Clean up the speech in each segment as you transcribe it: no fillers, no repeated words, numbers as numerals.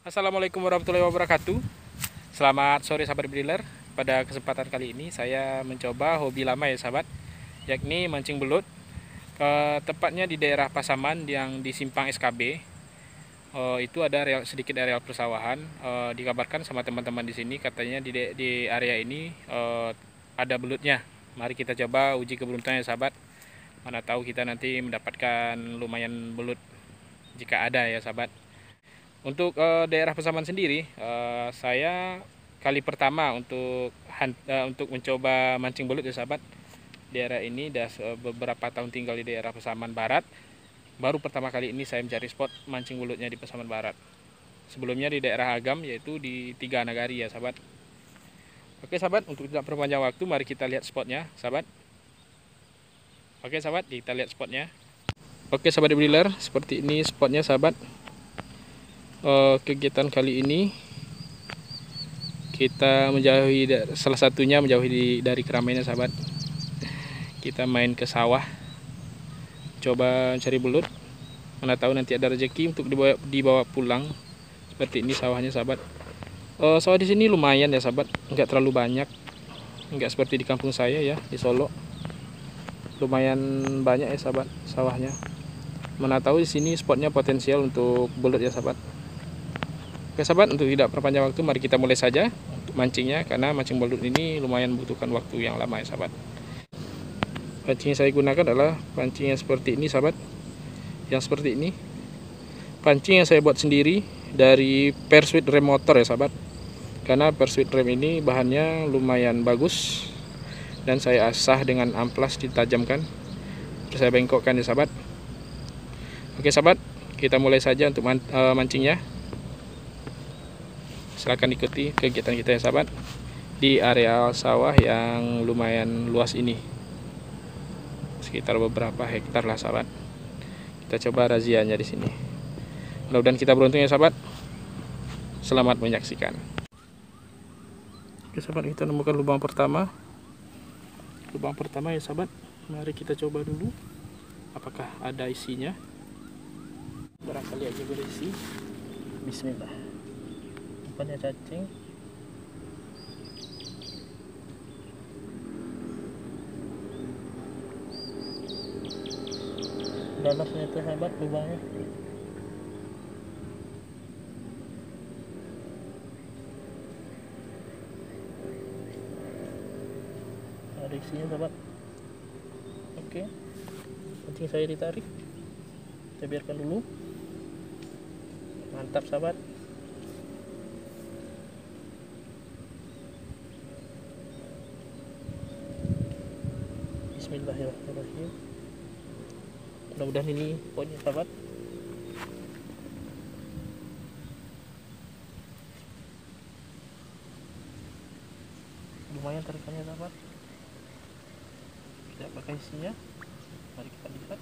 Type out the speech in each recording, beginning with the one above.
Assalamualaikum warahmatullahi wabarakatuh. Selamat sore sahabat briller. Pada kesempatan kali ini saya mencoba hobi lama ya sahabat, yakni mancing belut. Tepatnya di daerah Pasaman yang di simpang SKB. Itu ada sedikit areal persawahan. Dikabarkan sama teman-teman di sini katanya di area ini ada belutnya. Mari kita coba uji keberuntungan ya sahabat. Mana tahu kita nanti mendapatkan lumayan belut jika ada ya sahabat. Untuk daerah Pasaman sendiri, saya kali pertama untuk mencoba mancing belut ya sahabat. Daerah ini sudah beberapa tahun tinggal di daerah Pasaman Barat. Baru pertama kali ini saya mencari spot mancing belutnya di Pasaman Barat. Sebelumnya di daerah Agam, yaitu di Tiga Nagari ya sahabat. Oke sahabat, untuk tidak perpanjang waktu, mari kita lihat spotnya sahabat. Oke sahabat, kita lihat spotnya. Oke sahabat briller, seperti ini spotnya sahabat. Kegiatan kali ini kita menjauhi, salah satunya menjauhi dari keramaian sahabat. Kita main ke sawah, coba cari belut. Mana tahu nanti ada rezeki untuk dibawa pulang. Seperti ini sawahnya sahabat. Sawah di sini lumayan ya sahabat, nggak terlalu banyak, nggak seperti di kampung saya ya di Solo. Lumayan banyak ya sahabat sawahnya. Mana tahu di sini spotnya potensial untuk belut ya sahabat. Oke sahabat, untuk tidak perpanjang waktu, mari kita mulai saja untuk mancingnya, karena mancing belut ini lumayan membutuhkan waktu yang lama ya sahabat. Pancing yang saya gunakan adalah pancing yang seperti ini sahabat, yang seperti ini. Pancing yang saya buat sendiri dari Persuit rem motor ya sahabat, karena Persuit rem ini bahannya lumayan bagus dan saya asah dengan amplas ditajamkan, terus saya bengkokkan ya sahabat. Oke sahabat, kita mulai saja untuk mancingnya. Silahkan ikuti kegiatan kita ya sahabat, di areal sawah yang lumayan luas ini, sekitar beberapa hektar lah sahabat. Kita coba razianya di sini. Mudah-mudahan kita beruntung ya sahabat. Selamat menyaksikan. Oke sahabat, kita menemukan lubang pertama. Lubang pertama ya sahabat. Mari kita coba dulu apakah ada isinya. Barangkali aja berisi. Bismillah. Umpannya cacing. Dalam ternyata sahabat lubangnya. Ada isinya sahabat. Oke, pancing saya ditarik, kita biarkan dulu. Mantap sahabat. Bismillahirrahmanirrahim. Mudah-mudahan ini poinnya sahabat. Lumayan tarikannya sahabat. Tidak pakai isinya. Mari kita lihat.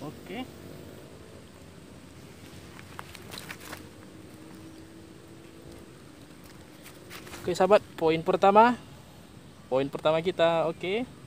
Oke. Oke sahabat, poin pertama kita oke.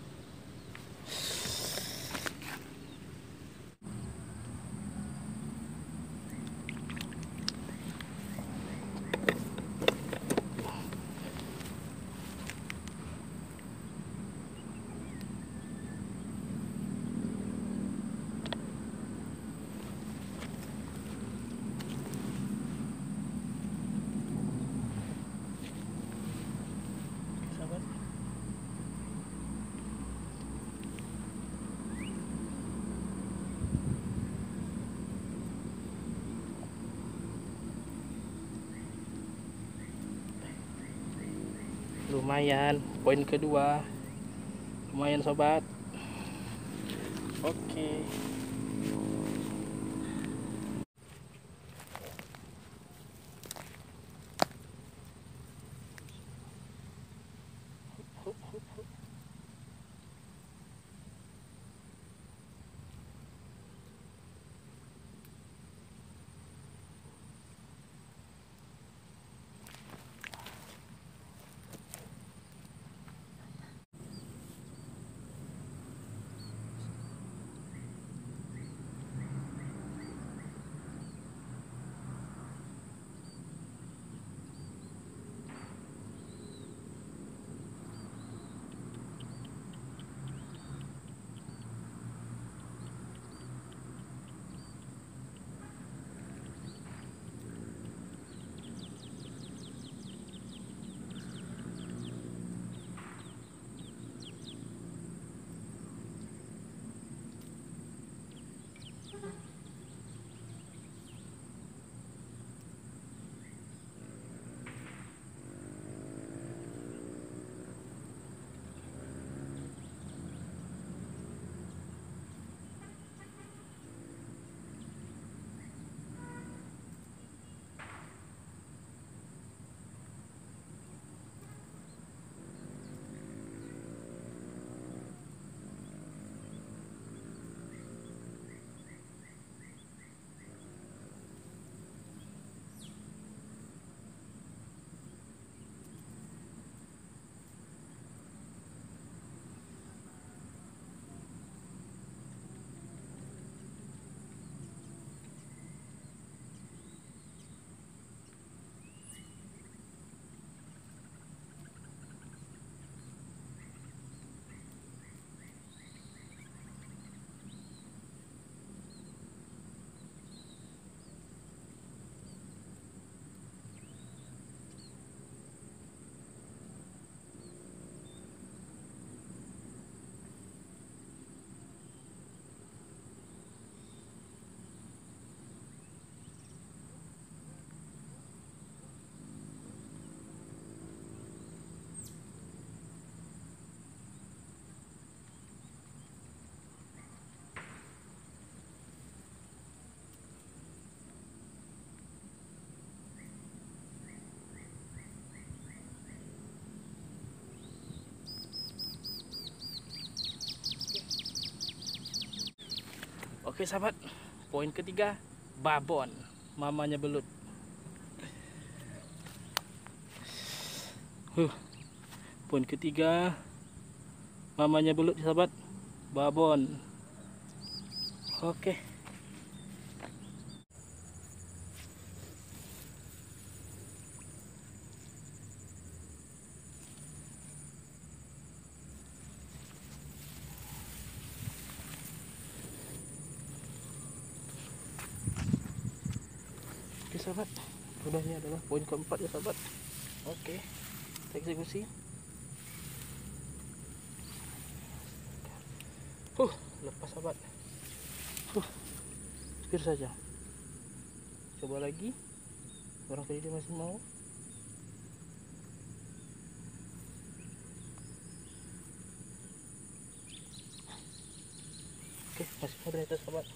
Lumayan, poin kedua lumayan sobat. Oke. Oke sahabat, poin ketiga, babon, mamanya belut. Poin ketiga, mamanya belut sahabat, babon. Oke. Oke sahabat, udah ini adalah poin keempat ya sahabat. Oke, kita eksekusi. Lepas sahabat. Spear saja. Coba lagi. Barangkali dia masih mau. Oke, masih mau dari atas sahabat.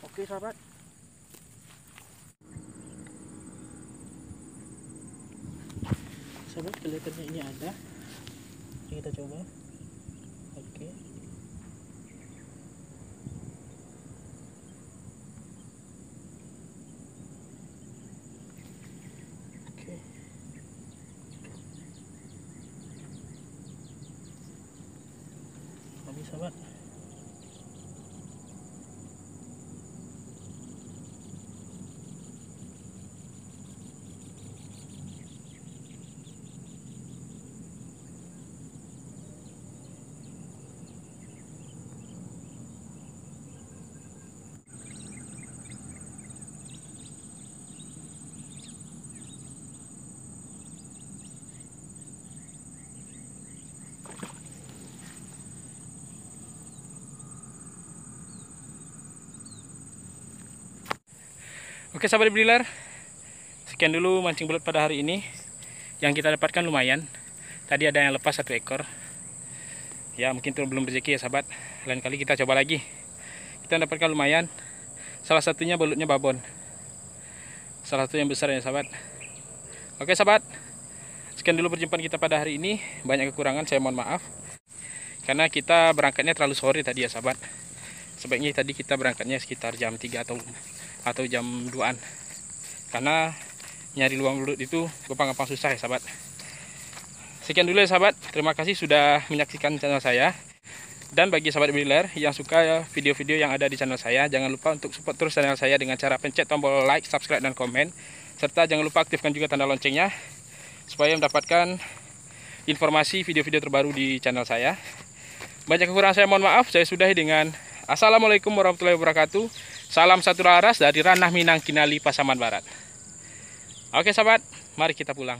Oke sahabat. Sahabat, kelihatannya ini ada. Kita coba. Oke. Oke. Ini sahabat. Oke sahabat Brillier, sekian dulu mancing belut pada hari ini. Yang kita dapatkan lumayan. Tadi ada yang lepas 1 ekor. Ya mungkin itu belum rezeki ya sahabat. Lain kali kita coba lagi. Kita dapatkan lumayan. Salah satunya belutnya babon. Salah satu yang besar ya sahabat. Oke sahabat, sekian dulu perjumpaan kita pada hari ini. Banyak kekurangan, saya mohon maaf. Karena kita berangkatnya terlalu sore tadi ya sahabat. Sebaiknya tadi kita berangkatnya sekitar jam 3 atau jam 2an, karena nyari luang belut itu gampang-gampang susah ya sahabat. Sekian dulu ya sahabat, terima kasih sudah menyaksikan channel saya. Dan bagi sahabat Brillier yang suka video-video yang ada di channel saya, jangan lupa untuk support terus channel saya dengan cara pencet tombol like, subscribe, dan komen. Serta jangan lupa aktifkan juga tanda loncengnya supaya mendapatkan informasi video-video terbaru di channel saya. Banyak kekurangan saya mohon maaf. Saya sudahi dengan Assalamualaikum warahmatullahi wabarakatuh. Salam satu laras dari Ranah Minang Kinali Pasaman Barat. Oke sahabat, mari kita pulang.